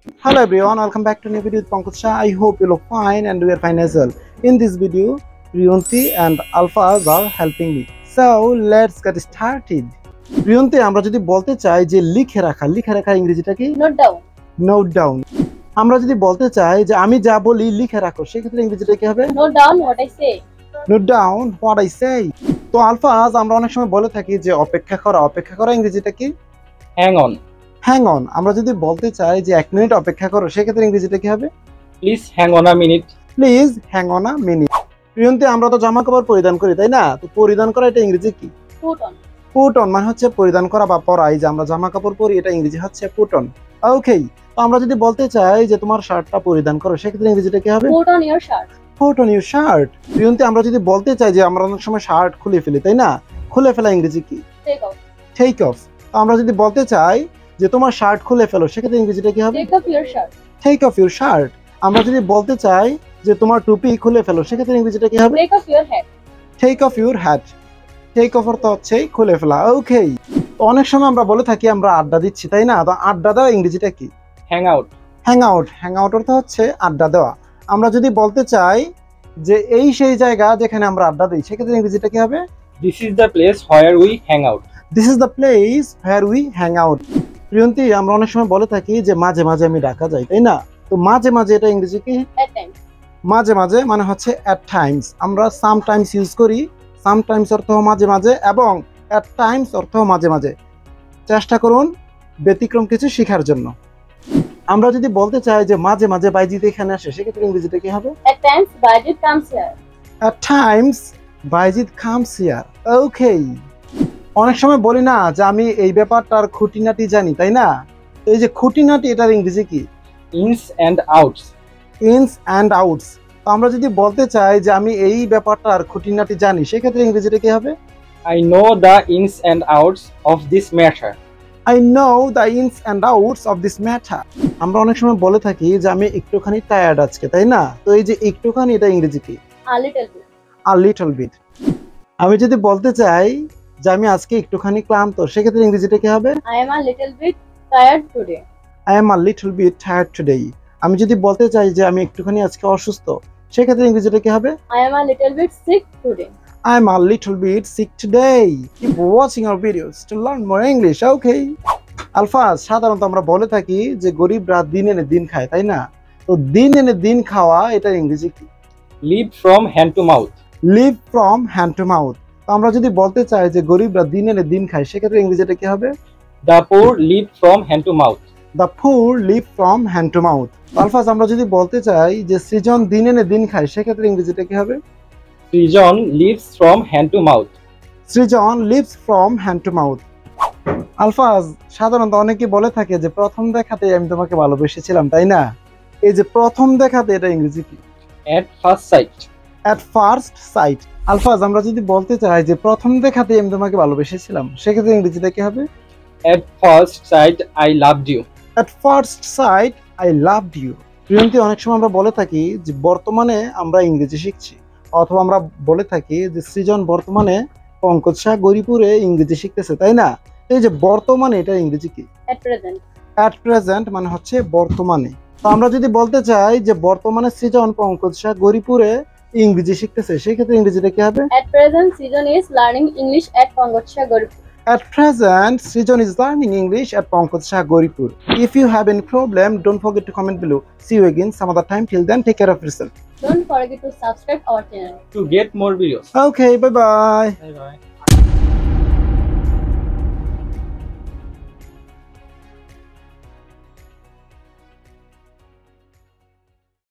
Hello everyone, welcome back to new video with Pankaj Shah. I hope you look fine and we are fine as well. In this video, Riyunti and Alfaz are helping me. So let's get started. Riyunti, আমরা যদি বলতে চাই যে লিখে রাখা ইংরেজিটা কি? Note down. Note down. আমরা যদি বলতে চাই যে আমি যা বলি লিখে রাখো, সেক্ষেত্রে ইংরেজিটা কি হবে? Note down what I say. Note down what I say. তো আলফাজ, আমরা অনেক সময় বলে থাকি যে অপেক্ষা করা ইংরেজিটা কি? Hang on. Hang on. আমরা যদি বলতে চাই যে 1 মিনিট অপেক্ষা করো, সেক্ষেত্রে ইংরেজিটা কি হবে? Please hang on a minute. Please hang on a minute. Priyanti, আমরা তো জামা কাপড় পরিধান করি, তাই না? তো পরিধান করা এটা ইংরেজি কি? Put on. Put on মানে হচ্ছে পরিধান করা বা পরা। এই যে আমরা জামা কাপড় পরি, এটা ইংরেজি হচ্ছে put on. ওকে, তো আমরা যদি বলতে চাই যে তোমার শার্টটা পরিধান করো, সেক্ষেত্রে ইংরেজিটা কি হবে? Put on your shirt. Put on your shirt. Priyanti, আমরা যদি বলতে চাই যে আমরা অনেক সময় শার্ট খুলে ফেলি, তাই না? খুলে ফেলা ইংরেজি কি? Take off. Take off. তো আমরা যদি বলতে চাই যে তোমার শার্ট খুলে ফেলো, সেক্ষেত্রে ইংরেজিটা কি হবে? Take off your shirt. Take off your shirt. আমরা যদি বলতে চাই যে তোমার টুপি খুলে ফেলো, সেক্ষেত্রে ইংরেজিটা কি হবে? Take off your hat. Take off your hat. Take off অর্থ হচ্ছে খুলে ফেলা। ওকে, তো অনেক সময় আমরা বলে থাকি আমরা আড্ডা দিচ্ছি, তাই না? তো আড্ডা দেওয়া ইংরেজিটা কি? Hang out. Hang out. Hang out অর্থ হচ্ছে আড্ডা দেওয়া। আমরা যদি বলতে চাই যে এই সেই জায়গা যেখানে আমরা আড্ডা দিই, সেক্ষেত্রে ইংরেজিটা কি হবে? This is the place where we hang out. This is the place where we hang out. Priyanti, আমরা অনেক সময় বলে থাকি যে মাঝে মাঝে আমি ঢাকা যাই, তাই না? তো মাঝে মাঝে এটা ইংরেজি কি? At times. মাঝে মাঝে মানে হচ্ছে at times. আমরা sometimes ইউজ করি। sometimes অর্থ মাঝে মাঝে এবং at times অর্থ মাঝে মাঝে। চেষ্টা করুন ব্যতিক্রম কিছু শেখার জন্য। আমরা যদি বলতে চাই যে মাঝে মাঝে বাইজিৎ এখানে আসে, সেক্ষেত্রে ইংরেজিতে কি হবে? At times Bajit comes here. At times Bayazid comes here. Okay. অনেক সময় বলি না যে আমি এই ব্যাপারটার খুঁটিনাটি জানি, তাই না? তো এই যে খুঁটিনাটি, এটার ইংরেজি কি? Ins and outs. Ins and outs. তো আমরা যদি বলতে চাই যে আমি এই ব্যাপারটার খুঁটিনাটি জানি, সেক্ষেত্রে ইংরেজিতে কি হবে? I know the ins and outs of this matter. I know the ins and outs of this matter. আমরা অনেক সময় বলে থাকি যে আমি একটুখানি টায়ার্ড আজকে, তাই না? তো এই যে একটুখানি, এটা ইংরেজি কি? A little bit. A little bit. আমি যদি বলতে চাই যে আমি আজকে একটুখানি ক্লান্ত, সেক্ষেত্রে ইংরেজিটা কি হবে? I am a little bit tired today. I am a little bit tired today. আমি যদি বলতে চাই যে আমি একটুখানি আজকে অসুস্থ, সেক্ষেত্রে ইংরেজিটা কি হবে? I am a little bit sick today. I am a little bit sick today. Keep watching our videos to learn more English. Okay. Alfaz, সাধারণত আমরা বলে থাকি যে গরিবরা দিন এনে দিন খায়, তাই না? তো দিন এনে দিন খাওয়া, এটা ইংরেজি কি? Live from hand to mouth. Live from hand to mouth. তো আমরা যদি বলতে চাই যে গরিবরা দিন এনে দিন খায়, সেক্ষেত্রে ইংরেজিটা কি হবে? The poor live from hand to mouth. The poor live from hand to mouth. Alfaz, আমরা যদি বলতে চাই যে সৃজন দিন এনে দিন খায়, সেক্ষেত্রে ইংরেজিটা কি হবে? Srijan lives from hand to mouth. Srijan lives from hand to mouth. Alfaz, সাধারণত অনেকে বলে থাকে যে প্রথম দেখাতেই আমি তোমাকে ভালোবেসেছিলাম, তাই না? এই যে প্রথম দেখাতে, এটা ইংরেজি কি? At first sight. At first sight. Alfaz, আমরা যদি বলতে চাই যে প্রথম দেখাতেই আমি তোমাকে ভালোবেসেছিলাম, সেক্ষেত্রে ইংরেজিটা কি হবে? At first sight I loved you. At first sight I loved you. Priyanti, অনেক সময় আমরা বলে থাকি যে বর্তমানে আমরা ইংরেজি শিখছি, অথবা আমরা বলে থাকি যে সৃজন বর্তমানে পঙ্কজ শাহ গরিপুরে ইংরেজি শিখতেছে, তাই না? এই যে বর্তমানে, এটা ইংরেজি কি? At present. At present মানে হচ্ছে বর্তমানে। তো আমরা যদি বলতে চাই যে বর্তমানে সৃজন পঙ্কজ শাহ গরিপুরে ইংরেজি শিখতেছে, সেই ক্ষেত্রে ইংরেজিটা কি হবে? At present Srijan is learning English at Pankaj Shah Goripur. At present, Srijan is learning English at Pankaj Shah Goripur. If you have any problem, don't forget to comment below. See you again some other time. Till then, take care of yourself. Don't forget to subscribe our channel. To get more videos. Okay, bye-bye. Bye bye.